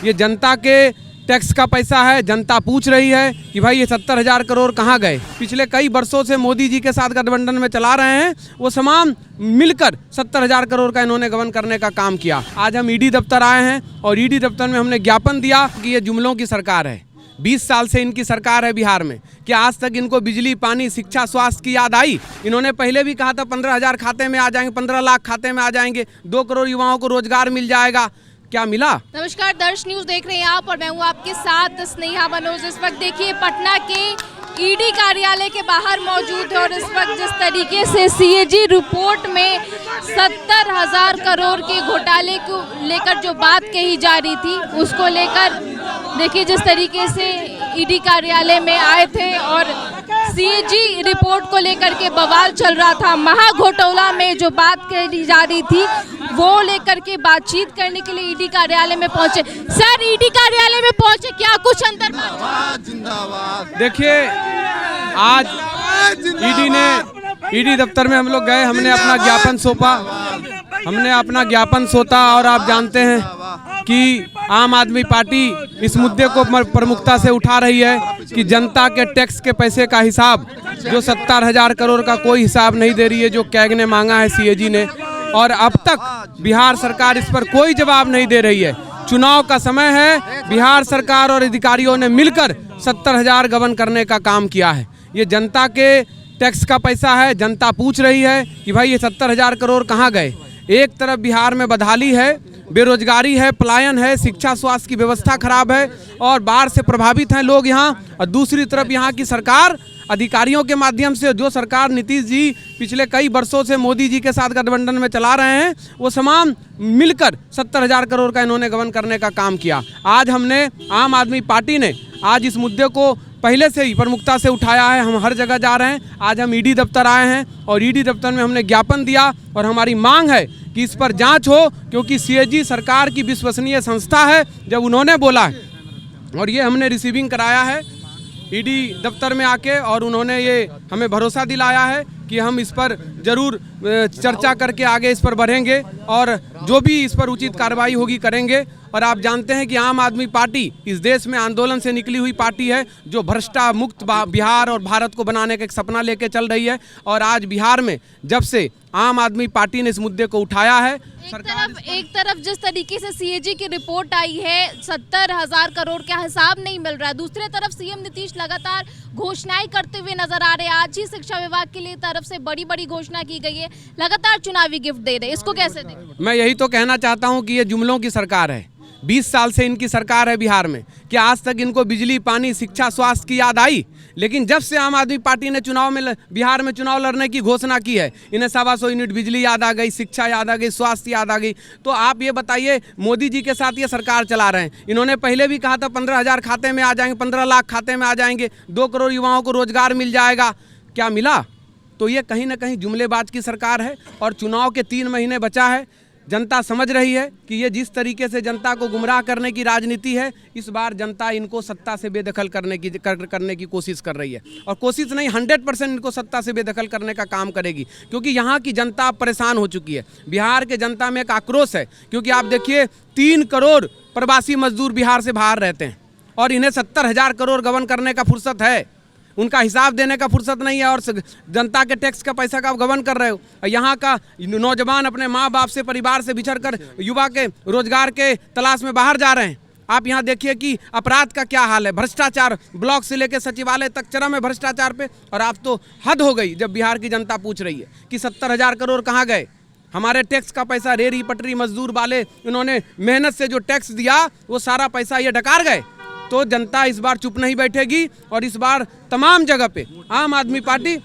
ये जनता के टैक्स का पैसा है। जनता पूछ रही है कि भाई ये 70,000 करोड़ कहाँ गए। पिछले कई वर्षों से मोदी जी के साथ गठबंधन में चला रहे हैं, वो तमाम मिलकर 70,000 करोड़ का इन्होंने गबन करने का काम किया। आज हम ईडी दफ्तर आए हैं और ईडी दफ्तर में हमने ज्ञापन दिया कि ये जुमलों की सरकार है। 20 साल से इनकी सरकार है बिहार में। क्या आज तक इनको बिजली, पानी, शिक्षा, स्वास्थ्य की याद आई? इन्होंने पहले भी कहा था 15,000 खाते में आ जाएंगे, 15 लाख खाते में आ जाएंगे, 2 करोड़ युवाओं को रोजगार मिल जाएगा। क्या मिला? नमस्कार, दर्श न्यूज देख रहे हैं आप और मैं हूं आपके साथ स्नेहा मनोज। इस वक्त देखिए पटना के ईडी कार्यालय के बाहर मौजूद है और इस वक्त जिस तरीके से सीएजी रिपोर्ट में 70,000 करोड़ के घोटाले को लेकर जो बात कही जा रही थी, उसको लेकर देखिए जिस तरीके से ईडी कार्यालय में आए थे और सीएजी रिपोर्ट को लेकर के बवाल चल रहा था। महाघोटाला में जो बात कही जा रही थी वो लेकर के बातचीत करने के लिए ईडी कार्यालय में पहुंचे। सर, ईडी कार्यालय में पहुंचे, क्या कुछ अंदर बात? देखिए, आज ईडी दफ्तर में हम लोग गए, हमने अपना ज्ञापन सौंपा और आप जानते हैं कि आम आदमी पार्टी इस मुद्दे को प्रमुखता से उठा रही है कि जनता के टैक्स के पैसे का हिसाब, जो 70,000 करोड़ का कोई हिसाब नहीं दे रही है, जो कैग ने मांगा है सीएजी ने, और अब तक बिहार सरकार इस पर कोई जवाब नहीं दे रही है। चुनाव का समय है, बिहार सरकार और अधिकारियों ने मिलकर 70,000 गबन करने का काम किया है। ये जनता के टैक्स का पैसा है। जनता पूछ रही है कि भाई ये 70,000 करोड़ कहाँ गए। एक तरफ बिहार में बदहाली है, बेरोजगारी है, पलायन है, शिक्षा स्वास्थ्य की व्यवस्था खराब है और बाढ़ से प्रभावित हैं लोग यहाँ, और दूसरी तरफ यहाँ की सरकार अधिकारियों के माध्यम से, जो सरकार नीतीश जी पिछले कई वर्षों से मोदी जी के साथ गठबंधन में चला रहे हैं, वो तमाम मिलकर 70,000 करोड़ का इन्होंने गबन करने का काम किया। आज हमने, आम आदमी पार्टी ने आज इस मुद्दे को पहले से ही प्रमुखता से उठाया है। हम हर जगह जा रहे हैं। आज हम ईडी दफ्तर आए हैं और ईडी दफ्तर में हमने ज्ञापन दिया और हमारी मांग है कि इस पर जांच हो, क्योंकि सीएजी सरकार की विश्वसनीय संस्था है। जब उन्होंने बोला है, और ये हमने रिसीविंग कराया है ईडी दफ्तर में आके, और उन्होंने ये हमें भरोसा दिलाया है कि हम इस पर जरूर चर्चा करके आगे इस पर बढ़ेंगे और जो भी इस पर उचित कार्रवाई होगी करेंगे। और आप जानते हैं कि आम आदमी पार्टी इस देश में आंदोलन से निकली हुई पार्टी है, जो भ्रष्टा मुक्त बिहार और भारत को बनाने का एक सपना लेके चल रही है। और आज बिहार में जब से आम आदमी पार्टी ने इस मुद्दे को उठाया है, एक तरफ जिस तरीके से सीएजी की रिपोर्ट आई है 70,000 करोड़ का हिसाब नहीं मिल रहा है, दूसरी तरफ सीएम नीतीश लगातार घोषणाएं करते हुए नजर आ रहे हैं। आज ही शिक्षा विभाग के लिए तरफ से बड़ी बड़ी घोषणा की गई है, लगातार चुनावी गिफ्ट दे रहे हैं, इसको कैसे देखें? मैं यही तो कहना चाहता हूं कि ये जुमलों की सरकार है। 20 साल से इनकी सरकार है बिहार में। क्या आज तक इनको बिजली, पानी, शिक्षा, स्वास्थ्य की याद आई? लेकिन जब से आम आदमी पार्टी ने बिहार में चुनाव लड़ने की घोषणा की है, इन्हें 125 यूनिट बिजली याद आ गई, शिक्षा याद आ गई, स्वास्थ्य याद आ गई। तो आप ये बताइए, मोदी जी के साथ ये सरकार चला रहे हैं। इन्होंने पहले भी कहा था 15,000 खाते में आ जाएंगे, 15 लाख खाते में आ जाएंगे, 2 करोड़ युवाओं को रोजगार मिल जाएगा। क्या मिला? तो ये कहीं ना कहीं जुमलेबाज की सरकार है और चुनाव के 3 महीने बचा है। जनता समझ रही है कि ये जिस तरीके से जनता को गुमराह करने की राजनीति है, इस बार जनता इनको सत्ता से बेदखल करने की कोशिश कर रही है। और कोशिश नहीं, 100% इनको सत्ता से बेदखल करने का काम करेगी, क्योंकि यहाँ की जनता परेशान हो चुकी है। बिहार के जनता में एक आक्रोश है, क्योंकि आप देखिए 3 करोड़ प्रवासी मजदूर बिहार से बाहर रहते हैं और इन्हें 70,000 करोड़ गबन करने का फुर्सत है, उनका हिसाब देने का फुर्सत नहीं है, और जनता के टैक्स का पैसा का आप गबन कर रहे हो। यहाँ का नौजवान अपने माँ बाप से, परिवार से बिछड़कर युवा के रोजगार के तलाश में बाहर जा रहे हैं। आप यहाँ देखिए कि अपराध का क्या हाल है, भ्रष्टाचार ब्लॉक से लेकर सचिवालय तक चरम है भ्रष्टाचार पे। और आप तो हद हो गई जब बिहार की जनता पूछ रही है कि 70,000 करोड़ कहाँ गए। हमारे टैक्स का पैसा, रेहड़ी पटरी मजदूर वाले, इन्होंने मेहनत से जो टैक्स दिया वो सारा पैसा ये डकार गए। तो जनता इस बार चुप नहीं बैठेगी और इस बार तमाम जगह पे आम आदमी पार्टी,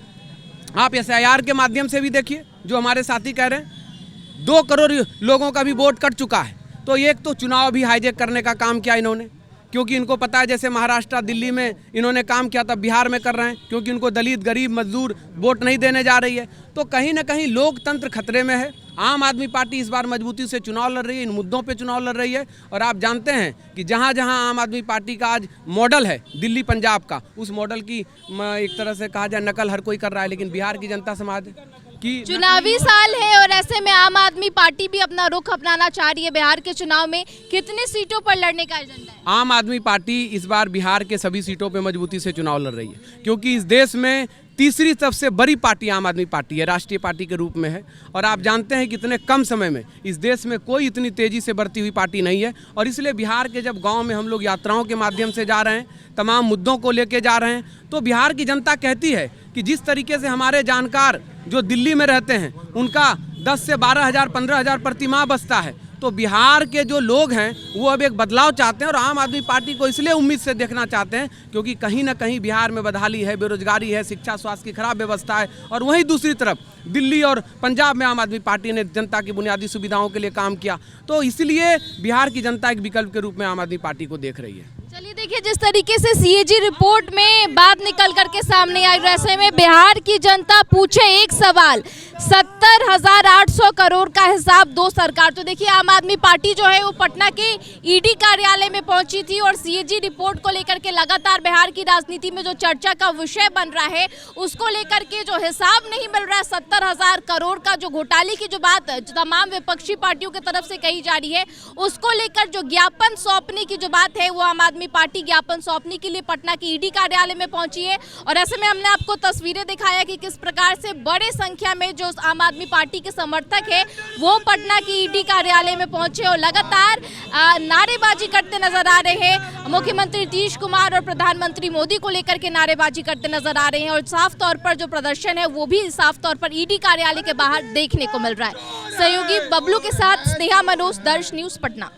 आप SIR के माध्यम से भी देखिए, जो हमारे साथी कह रहे हैं 2 करोड़ लोगों का भी वोट कट चुका है। तो एक तो चुनाव भी हाईजैक करने का काम किया इन्होंने, क्योंकि इनको पता है जैसे महाराष्ट्र, दिल्ली में इन्होंने काम किया था, बिहार में कर रहे हैं, क्योंकि उनको दलित, गरीब, मजदूर वोट नहीं देने जा रही है। तो कहीं ना कहीं लोकतंत्र खतरे में है। आम आदमी पार्टी इस बार मजबूती से चुनाव लड़ रही है, इन मुद्दों पे चुनाव लड़ रही है। और आप जानते हैं कि जहाँ जहाँ आम आदमी पार्टी का आज मॉडल है दिल्ली, पंजाब का, उस मॉडल की एक तरह से कहा जाए नकल हर कोई कर रहा है, लेकिन बिहार की जनता समाज कि चुनावी साल है और ऐसे में आम आदमी पार्टी भी अपना रुख अपनाना चाह रही है बिहार के चुनाव में। कितनी सीटों पर लड़ने का एजेंडा है? आम आदमी पार्टी इस बार बिहार के सभी सीटों पे मजबूती से चुनाव लड़ रही है, क्योंकि इस देश में तीसरी सबसे बड़ी पार्टी आम आदमी पार्टी है, राष्ट्रीय पार्टी के रूप में है। और आप जानते हैं कि इतने कम समय में इस देश में कोई इतनी तेज़ी से बढ़ती हुई पार्टी नहीं है। और इसलिए बिहार के जब गांव में हम लोग यात्राओं के माध्यम से जा रहे हैं, तमाम मुद्दों को लेके जा रहे हैं, तो बिहार की जनता कहती है कि जिस तरीके से हमारे जानकार जो दिल्ली में रहते हैं उनका 10 से 12 हज़ार 15 हज़ार प्रति माह बचता है, तो बिहार के जो लोग हैं वो अब एक बदलाव चाहते हैं और आम आदमी पार्टी को इसलिए उम्मीद से देखना चाहते हैं क्योंकि कहीं ना कहीं बिहार में बदहाली है, बेरोजगारी है, शिक्षा स्वास्थ्य की खराब व्यवस्था है। और वहीं दूसरी तरफ दिल्ली और पंजाब में आम आदमी पार्टी ने जनता की बुनियादी सुविधाओं के लिए काम किया, तो इसलिए बिहार की जनता एक विकल्प के रूप में आम आदमी पार्टी को देख रही है। चलिए देखिए, जिस तरीके से सीएजी रिपोर्ट में बात निकल करके सामने आई, ऐसे में बिहार की जनता पूछे एक सवाल, 70,800 करोड़ का हिसाब दो सरकार। तो देखिए, आम आदमी पार्टी जो है वो पटना के ईडी कार्यालय में पहुंची थी और सीएजी रिपोर्ट को लेकर के लगातार बिहार की राजनीति में जो चर्चा का विषय बन रहा है उसको लेकर के जो हिसाब नहीं मिल रहा है 70,000 करोड़ का, जो घोटाले की जो बात तमाम विपक्षी पार्टियों की तरफ से कही जा रही है, उसको लेकर जो ज्ञापन सौंपने की जो बात है वो आम आदमी पार्टी ज्ञापन सौंपने के लिए पटना की ईडी कार्यालय में पहुंची है। और ऐसे में हमने आपको तस्वीरें दिखाया कि किस प्रकार से बड़े संख्या में जो आम आदमी पार्टी के समर्थक है वो पटना की ईडी कार्यालय में पहुंचे और लगातार नारेबाजी करते नजर आ रहे हैं। मुख्यमंत्री नीतीश कुमार और प्रधानमंत्री मोदी को लेकर के नारेबाजी करते नजर आ रहे हैं और साफ तौर पर जो प्रदर्शन है वो भी साफ तौर पर ईडी कार्यालय के बाहर देखने को मिल रहा है। सहयोगी बबलू के साथ स्नेहा मनोज, दर्श न्यूज, पटना।